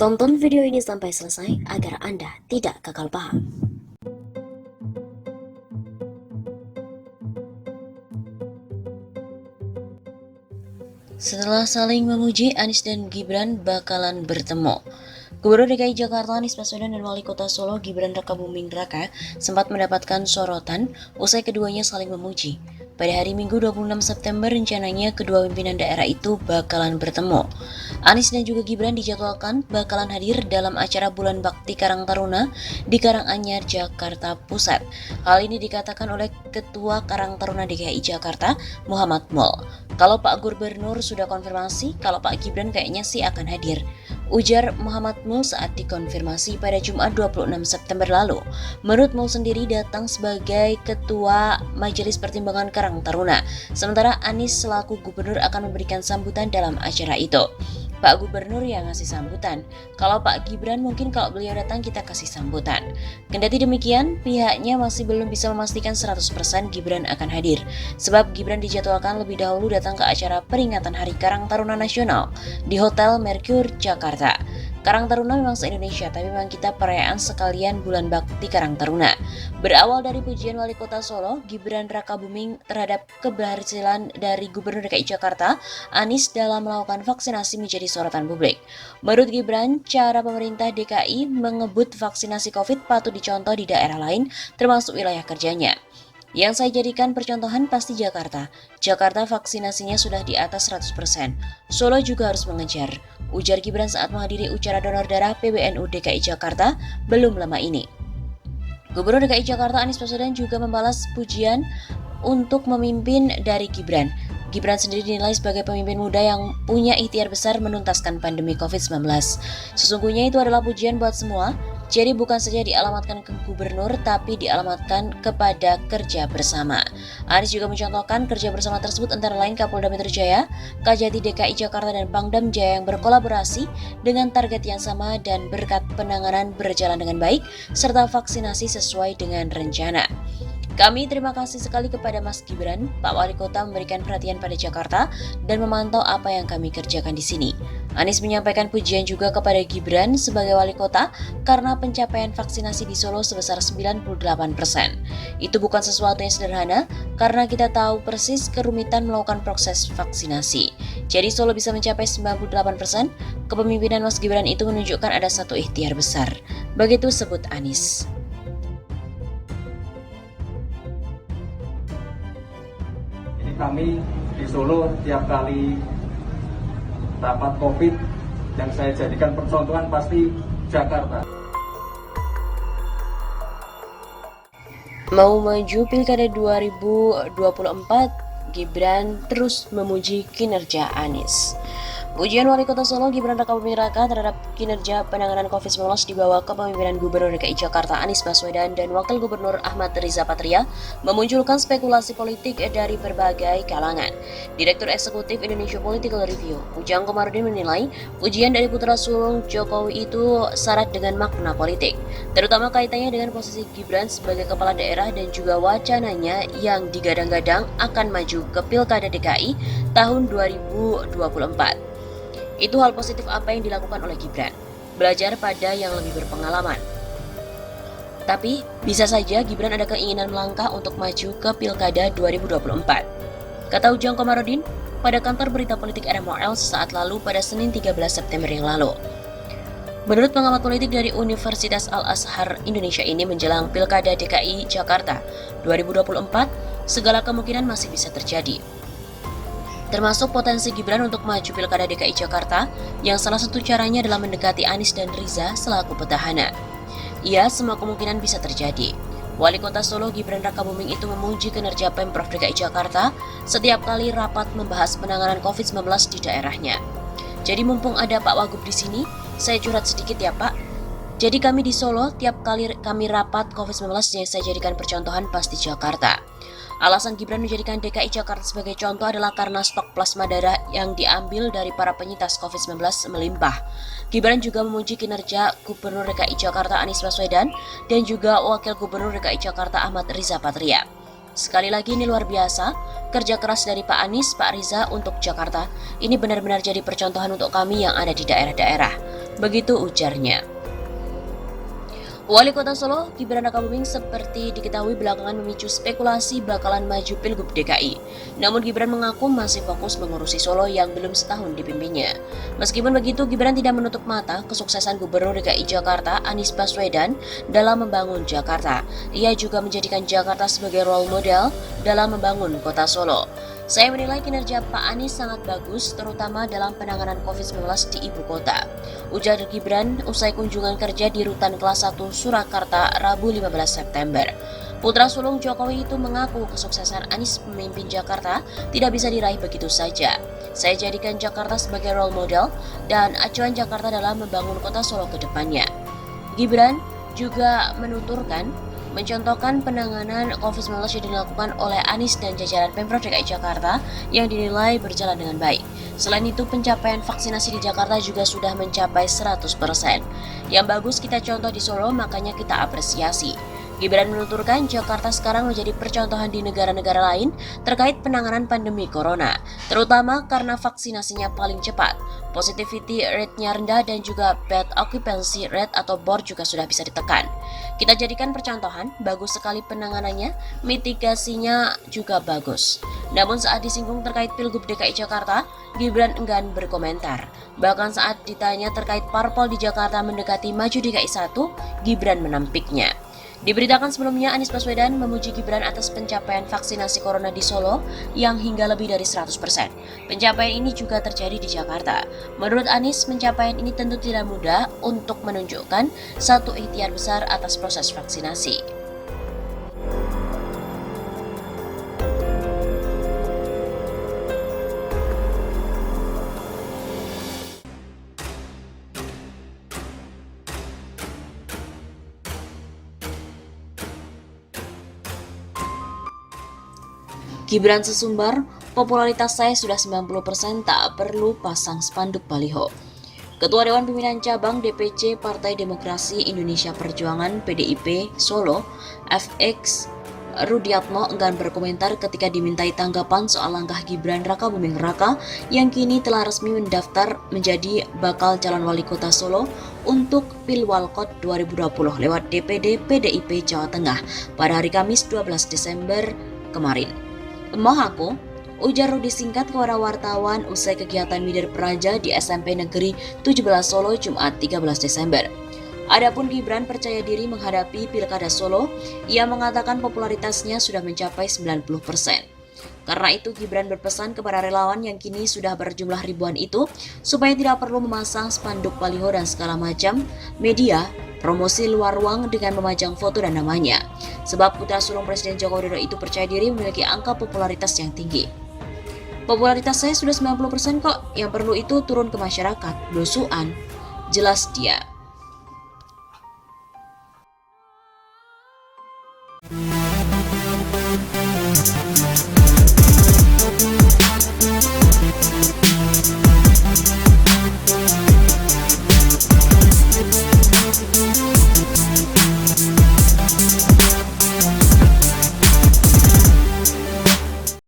Tonton video ini sampai selesai agar Anda tidak gagal paham. Setelah saling memuji, Anies dan Gibran bakalan bertemu. Gubernur DKI Jakarta Anies Baswedan dan Wali Kota Solo Gibran Rakabuming Raka sempat mendapatkan sorotan usai keduanya saling memuji. Pada hari Minggu 26 September rencananya kedua pimpinan daerah itu bakalan bertemu. Anies dan juga Gibran dijadwalkan bakalan hadir dalam acara Bulan Bakti Karang Taruna di Karanganyar, Jakarta Pusat. Hal ini dikatakan oleh Ketua Karang Taruna DKI Jakarta, Muhammad Mul. Kalau Pak Gubernur sudah konfirmasi, kalau Pak Gibran kayaknya sih akan hadir, ujar Muhammad Mul saat dikonfirmasi pada Jumat 26 September lalu. Menurut Mul sendiri datang sebagai Ketua Majelis Pertimbangan Karang Taruna, sementara Anies selaku Gubernur akan memberikan sambutan dalam acara itu. Pak Gubernur yang ngasih sambutan. Kalau Pak Gibran mungkin kalau beliau datang kita kasih sambutan. Kendati demikian, pihaknya masih belum bisa memastikan 100% Gibran akan hadir. Sebab Gibran dijadwalkan lebih dahulu datang ke acara peringatan Hari Karang Taruna Nasional di Hotel Mercure, Jakarta. Karang Taruna memang se-Indonesia, tapi memang kita perayaan sekalian Bulan Bakti Karang Taruna. Berawal dari pujian Wali Kota Solo, Gibran Rakabuming terhadap keberhasilan dari Gubernur DKI Jakarta, Anies dalam melakukan vaksinasi menjadi sorotan publik. Menurut Gibran, cara pemerintah DKI mengebut vaksinasi COVID patut dicontoh di daerah lain, termasuk wilayah kerjanya. Yang saya jadikan percontohan pasti Jakarta. Jakarta vaksinasinya sudah di atas 100%. Solo juga harus mengejar, ujar Gibran saat menghadiri upacara donor darah PBNU DKI Jakarta belum lama ini. Gubernur DKI Jakarta Anies Baswedan juga membalas pujian untuk memimpin dari Gibran. Gibran sendiri dinilai sebagai pemimpin muda yang punya ikhtiar besar menuntaskan pandemi COVID-19. Sesungguhnya itu adalah pujian buat semua, jadi bukan saja dialamatkan ke gubernur, tapi dialamatkan kepada kerja bersama. Anies juga mencontohkan kerja bersama tersebut antara lain Kapolda Metro Jaya, Kajati DKI Jakarta dan Pangdam Jaya yang berkolaborasi dengan target yang sama dan berkat penanganan berjalan dengan baik, serta vaksinasi sesuai dengan rencana. Kami terima kasih sekali kepada Mas Gibran, Pak Wali Kota memberikan perhatian pada Jakarta dan memantau apa yang kami kerjakan di sini. Anies menyampaikan pujian juga kepada Gibran sebagai Wali Kota karena pencapaian vaksinasi di Solo sebesar 98%. Itu bukan sesuatu yang sederhana karena kita tahu persis kerumitan melakukan proses vaksinasi. Jadi Solo bisa mencapai 98%, kepemimpinan Mas Gibran itu menunjukkan ada satu ikhtiar besar. Begitu sebut Anies. Kami di Solo tiap kali rapat COVID yang saya jadikan percontohan pasti Jakarta. Mau maju Pilkada 2024, Gibran terus memuji kinerja Anies. Pujian Wali Kota Solo Gibran Rakabuming Raka terhadap kinerja penanganan COVID-19 dibawa kepemimpinan Gubernur DKI Jakarta Anies Baswedan dan Wakil Gubernur Ahmad Riza Patria memunculkan spekulasi politik dari berbagai kalangan. Direktur Eksekutif Indonesia Political Review, Ujang Komarudin menilai pujian dari putra sulung Jokowi itu syarat dengan makna politik, terutama kaitannya dengan posisi Gibran sebagai kepala daerah dan juga wacananya yang digadang-gadang akan maju ke Pilkada DKI tahun 2024. Itu hal positif apa yang dilakukan oleh Gibran, belajar pada yang lebih berpengalaman. Tapi, bisa saja Gibran ada keinginan melangkah untuk maju ke Pilkada 2024. Kata Ujang Komarudin pada kantor berita politik RMOL sesaat lalu pada Senin 13 September yang lalu. Menurut pengamat politik dari Universitas Al-Azhar Indonesia ini menjelang Pilkada DKI Jakarta 2024, segala kemungkinan masih bisa terjadi. Termasuk potensi Gibran untuk maju Pilkada DKI Jakarta yang salah satu caranya adalah mendekati Anies dan Riza selaku petahana. Iya, semua kemungkinan bisa terjadi. Wali Kota Solo Gibran Rakabuming itu memuji kinerja Pemprov DKI Jakarta setiap kali rapat membahas penanganan COVID-19 di daerahnya. Jadi mumpung ada Pak Wagub di sini, saya curhat sedikit ya Pak. Jadi kami di Solo tiap kali kami rapat COVID-19 yang saya jadikan percontohan pasti Jakarta. Alasan Gibran menjadikan DKI Jakarta sebagai contoh adalah karena stok plasma darah yang diambil dari para penyintas COVID-19 melimpah. Gibran juga memuji kinerja Gubernur DKI Jakarta Anies Baswedan dan juga Wakil Gubernur DKI Jakarta Ahmad Riza Patria. Sekali lagi ini luar biasa, kerja keras dari Pak Anies, Pak Riza untuk Jakarta. Ini benar-benar jadi percontohan untuk kami yang ada di daerah-daerah. Begitu ujarnya. Wali Kota Solo, Gibran Rakabuming seperti diketahui belakangan memicu spekulasi bakalan maju Pilgub DKI. Namun Gibran mengaku masih fokus mengurusi Solo yang belum setahun dipimpinnya. Meskipun begitu, Gibran tidak menutup mata kesuksesan Gubernur DKI Jakarta Anies Baswedan dalam membangun Jakarta. Ia juga menjadikan Jakarta sebagai role model dalam membangun Kota Solo. Saya menilai kinerja Pak Anies sangat bagus, terutama dalam penanganan COVID-19 di ibu kota. Ujar Gibran usai kunjungan kerja di Rutan Kelas 1 Surakarta Rabu 15 September. Putra sulung Jokowi itu mengaku kesuksesan Anies memimpin Jakarta tidak bisa diraih begitu saja. Saya jadikan Jakarta sebagai role model dan acuan Jakarta dalam membangun kota Solo ke depannya. Gibran juga mencontohkan penanganan COVID-19 yang dilakukan oleh Anies dan jajaran Pemprov DKI Jakarta yang dinilai berjalan dengan baik. Selain itu, pencapaian vaksinasi di Jakarta juga sudah mencapai 100%. Yang bagus kita contoh di Solo, makanya kita apresiasi. Gibran menuturkan Jakarta sekarang menjadi percontohan di negara-negara lain terkait penanganan pandemi corona, terutama karena vaksinasinya paling cepat, positivity rate-nya rendah dan juga bed occupancy rate atau BOR juga sudah bisa ditekan. Kita jadikan percontohan, bagus sekali penanganannya, mitigasinya juga bagus. Namun saat disinggung terkait Pilgub DKI Jakarta, Gibran enggan berkomentar. Bahkan saat ditanya terkait parpol di Jakarta mendekati maju DKI 1, Gibran menampiknya. Diberitakan sebelumnya Anies Baswedan memuji Gibran atas pencapaian vaksinasi corona di Solo yang hingga lebih dari 100%. Pencapaian ini juga terjadi di Jakarta. Menurut Anies, pencapaian ini tentu tidak mudah untuk menunjukkan satu ikhtiar besar atas proses vaksinasi. Gibran sesumbar, popularitas saya sudah 90%, tak perlu pasang spanduk baliho. Ketua Dewan Pimpinan Cabang DPC Partai Demokrasi Indonesia Perjuangan PDIP Solo, FX Rudiatmo enggan berkomentar ketika dimintai tanggapan soal langkah Gibran Rakabuming Raka yang kini telah resmi mendaftar menjadi bakal calon wali kota Solo untuk Pilwalkot 2020 lewat DPD PDIP Jawa Tengah pada hari Kamis 12 Desember kemarin. Emoh aku, ujar Rudi singkat kepada wartawan usai kegiatan Mider Praja di SMP Negeri 17 Solo Jumat 13 Desember. Adapun Gibran percaya diri menghadapi Pilkada Solo, ia mengatakan popularitasnya sudah mencapai 90%. Karena itu Gibran berpesan kepada relawan yang kini sudah berjumlah ribuan itu supaya tidak perlu memasang spanduk baliho dan segala macam media promosi luar ruang dengan memajang foto dan namanya. Sebab putra sulung Presiden Joko Widodo itu percaya diri memiliki angka popularitas yang tinggi. Popularitas saya sudah 90% kok, yang perlu itu turun ke masyarakat, belusuan, jelas dia.